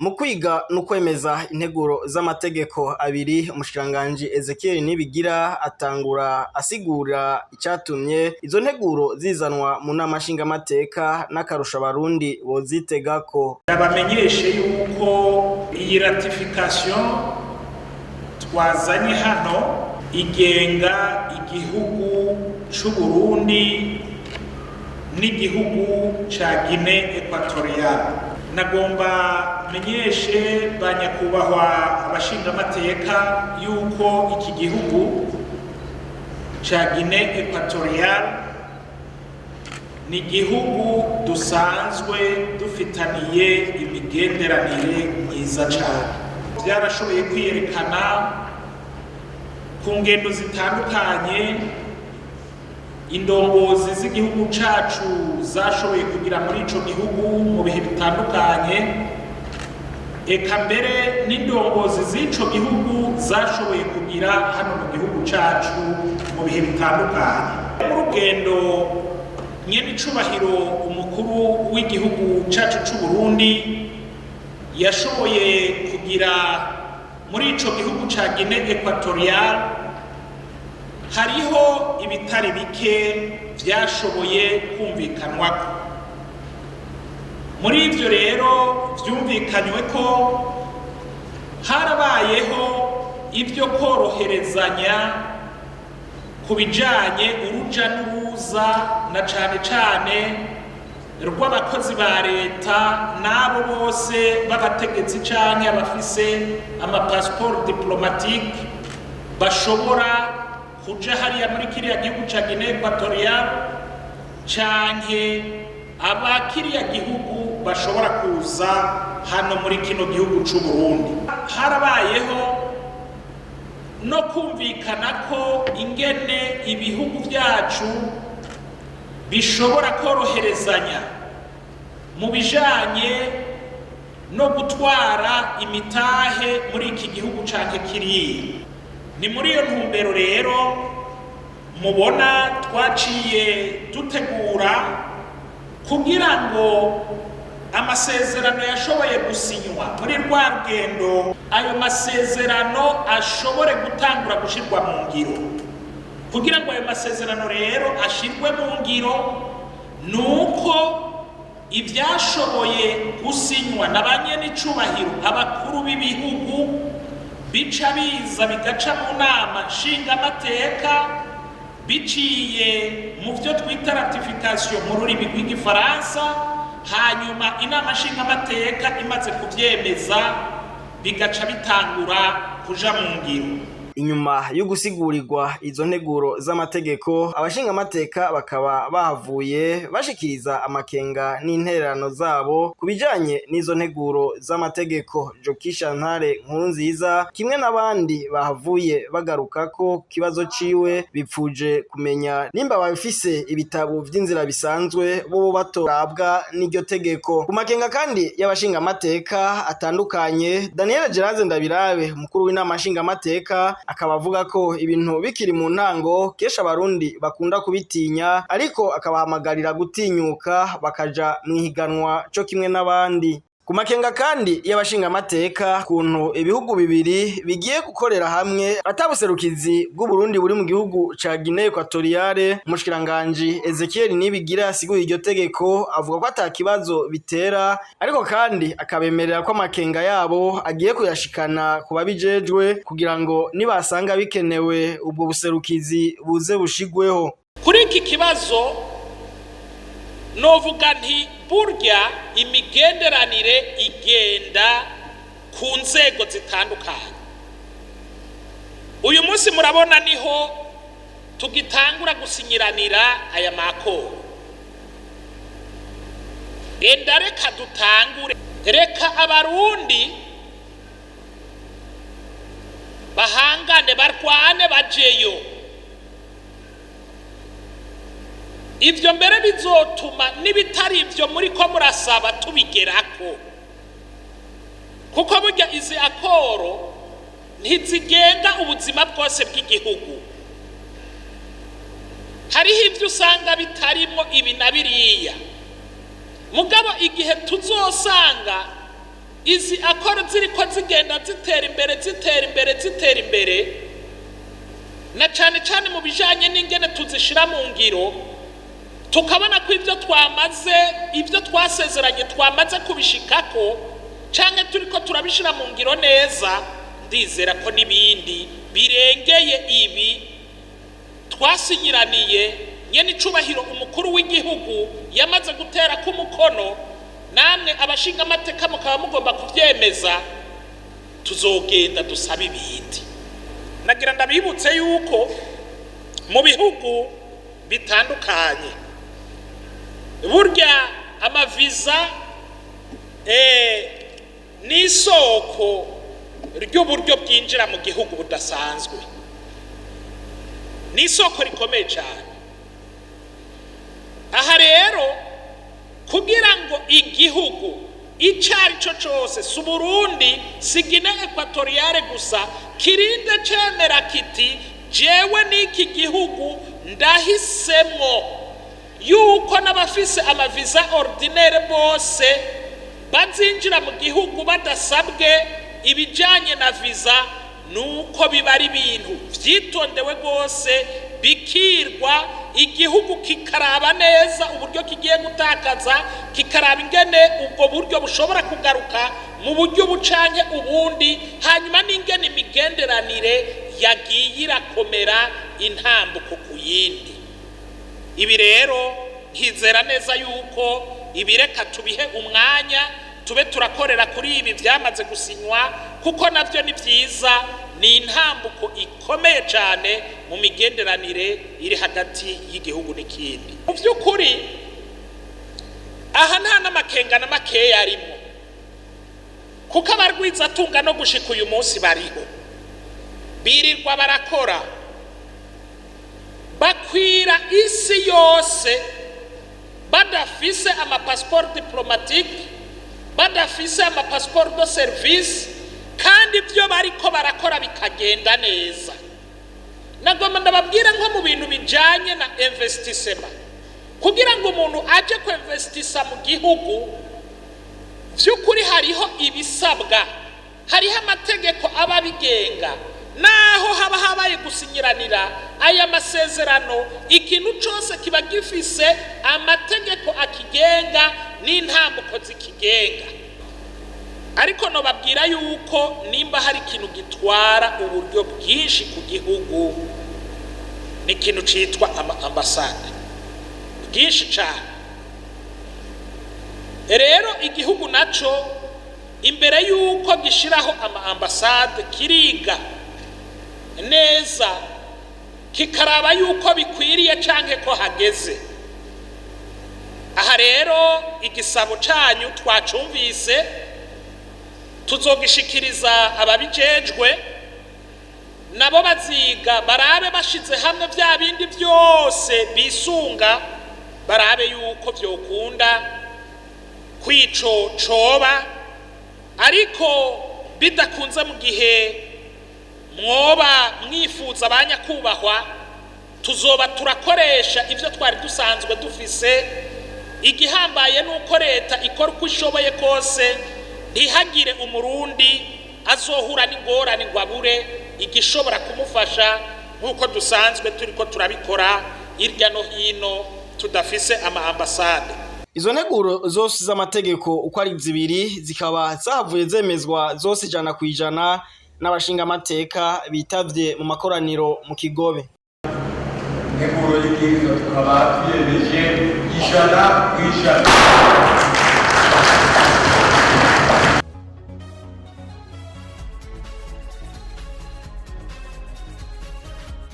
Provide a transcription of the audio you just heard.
Mu kwiga no kwemeza integuro z'amategeko abiri, umushikiranganji Ezekiel Nibigira atangura asigura icatumye izo nteguro zizanwa mu nama nshingamateka n'akarusho abarundi bozitegako. Ndabamenyeshe yuko iyi ratification twazanye hano igenga igihugu c'u Burundi n'igihugu ca Guinée Equatoriale. Nagomba menyeshe banyakubahwa abashingamateka yuko iki gihugu ca Guinée Equatoriale ni igihugu dusanzwe dufitaniye imigenderanire myiza cane. Vyarashoboye kwiyerekana ku ngendo zitandukanye indongozi z'igihugu cacu zashoboye kugira muri ico gihugu mu bihe bitandukanye, eka mbere n'indongozi z'ico gihugu zashoboye kugira hano mu gihugu cacu mu bihe bitandukanye. Urugendo nyen'icubahiro umukuru w'igihugu cacu c'u Burundi yashoboye kugira muri ico gihugu ca Guinée Equatoriale, hariho ibitari bike vyashoboye kumvikanwako. Muri ivyo rero vyumvikanywe ko harabayeho ivyo koroherezanya ku bijanye uruja n'uruza na cane cane rw'abakozi ba leta n'abo bose b'abategetsi canke abafise amapasiporo diplomatique bashobora kuja hariya muri kiriya gihugu ca Guinée Equatoriale canke aba kiriya gihugu bashobora kuza hano muri kino gihugu c'u Burundi. Harabayeho no kumvikana ko ingene ibihugu vyacu bishobora koroherezanya mu bijanye no gutwara imitahe muri iki gihugu canke kiriya. Ni muri iyo ntumbero rero mubona twaciye dutegura kugira ngo amasezerano yashoboye gusinywa muri rwa rugendo, ayo masezerano ashobore gutangura gushirwa mu ngiro. Kugira ngo ayo masezerano rero ashirwe mu ngiro, nuko ivyashoboye gusinywa na banyen'icubahiro abakuru b'ibihugu bica biza bigaca mu nama nshingamateka biciye mu vyo twita ratification mu rurimi rw'igifaransa, hanyuma inama nshingamateka imaze kuvyemeza bigaca bitangura kuja mu ngiro. Inyuma yo gusigurirwa izo nteguro z'amategeko, abashingamateka bakaba bahavuye bashikiriza amakenga n'intererano zabo ku bijanye n'izo nteguro z'amategeko. Jokisha Ntare Nkurunziza kimwe n'abandi bahavuye bagaruka ko kibazo ciwe bipfuje kumenya nimba bafise ibitabo vy'inzira bisanzwe bo batorabwa n'iryo tegeko. Ku makenga kandi y'abashingamateka atandukanye, Daniel Geraze Ndabirabe umukuru w'inama nshingamateka akaba avuga ko ibintu bikiri mu ntango kesha abarundi bakunda kubitinya, ariko akabahamagarira gutinyuka bakaja mwihiganwa co kimwe n'abandi. Ku makenga kandi y'abashingamateka kuntu ibihugu bibiri bigiye gukorera hamwe atabuserukizi bw'u Burundi buri mu gihugu ca Guinée Equatoriale, umushikiranganji Ezekiel Nibigira asiguye iryo tegeko avuga ko ata kibazo bitera, ariko kandi akabemerera ko amakenga yabo agiye kuyashikana ku babijejwe kugira ngo nibasanga bikenewe ubwo buserukizi buze bushigweho. Kuri iki kibazo novuga nti burya imigenderanire igenda ku nzego zitandukanye. Uyu munsi murabona niho tugitangura gusinyiranira aya makoro. Enda reka dutangure, reka abarundi bahangane barwane bajeyo. Ivyo mbere bizotuma n'ibitari ivyo muri ko murasaba tubigerako, kuko burya izi akoro ntizigenga ubuzima bwose bw'igihugu. Hariho ivyo usanga bitarimo ibi na biriya, mugabo igihe tuzosanga izi akora ziriko zigenda zitera imbere na cane cane mu bijanye n'ingene tuzishira mu ngiro, tukabona ko ibyo twasezeranye twamaze kubishikako canke turiko turabishira mu ngiro neza, ndizera ko n'ibindi birengeye ibi twasinyiraniye nyene icubahiro umukuru w'igihugu yamaze gutera ku mukono, namwe abashinga amateka mukaba mugomba kuvyemeza, tuzogenda dusaba ibindi. Nagira ndabibutse yuko mu bihugu bitandukanye burya amaviza n'isoko ry'uburyo bwinjira mu gihugu budasanzwe, n'isoko rikomeye cyane. Aha rero kugira ngo igihugu icari cyo cyose, si Burundi, si Guinée Equatoriale gusa, kirinde cemera kiti jewe n'iki gihugu ndahisemwo yuko n'abafise amaviza ordinaire bose bazinjira mu gihugu badasabwe ibijanye na viza, nuko biba ari ibintu vyitondewe rwose, bikirwa igihugu kikaraba neza uburyo kigiye gutakaza, kikaraba ingene ubwo buryo bushobora kugaruka mu buryo bucanke ubundi, hanyuma n'ingene imigenderanire yagiye irakomera intambuko ku yindi. Ibi rero nkizera neza yuko ibireka tubihe umwanya, tube turakorera kuri ibi byamaze gusinywa, kuko navyo ni vyiza, ni intambuko ikomeye cyane mu migenderanire iri hagati y'igihugu n'ikindi. Mu by'ukuri aha nta n'amakenga na makeya arimo, kuko abarwiza atunga no gushika uyu munsi bariho, birirwa barakora, bakwira isi yose badafise amapasiporo diplomatique, badafise amapasiporo de service, kandi ibyo bariko barakora bikagenda neza. Nagomba ndababwira nko mu bintu bijanye na investissement, kugira ngo umuntu aje ku investissa mu gihugu, vy'ukuri hariho ibisabwa, hariho amategeko aba bigenga, naho haba habaye gusinyiranira aya masezerano, ikintu cyose kiba gifise amategeko akigenga n'intambuko zikigenga. Ariko no babwira yuko nimba hari ikintu gitwara uburyo bwinshi ku gihugu, ni ikintu citwa ambasade, bwinshi cyane. Rero igihugu naco imbere yuko gishiraho ambasade kiriga neza, kikaraba yuko bikwiriye canke ko hageze. Aha rero igisabo canyu twacumvise, tuzogishikiriza ababijejwe, nabo baziga barabe bashize hamwe vya bindi byose bisunga, barabe yuko vyokunda kwico coba. Ariko bidakunze mu gihe mwoba mwifuza abanyakubahwa, tuzoba turakoresha ivyo twari dusanzwe dufise. Igihambaye nuko leta ikora uko ishoboye kose, ntihagire umurundi azohura n'ingorane ngo abure igishobora kumufasha, nk'uko dusanzwe turiko turabikora hirya no hino tudafise ama-ambasade. Izo nteguro zose z'amategeko uko ari zibiri zikaba zavuye zemezwa zose 100% n'abashinga amateka bitavye mu makoraniro mu Kigobe. Integuro y'ibwirizwa tukaba twiyemeje 100%.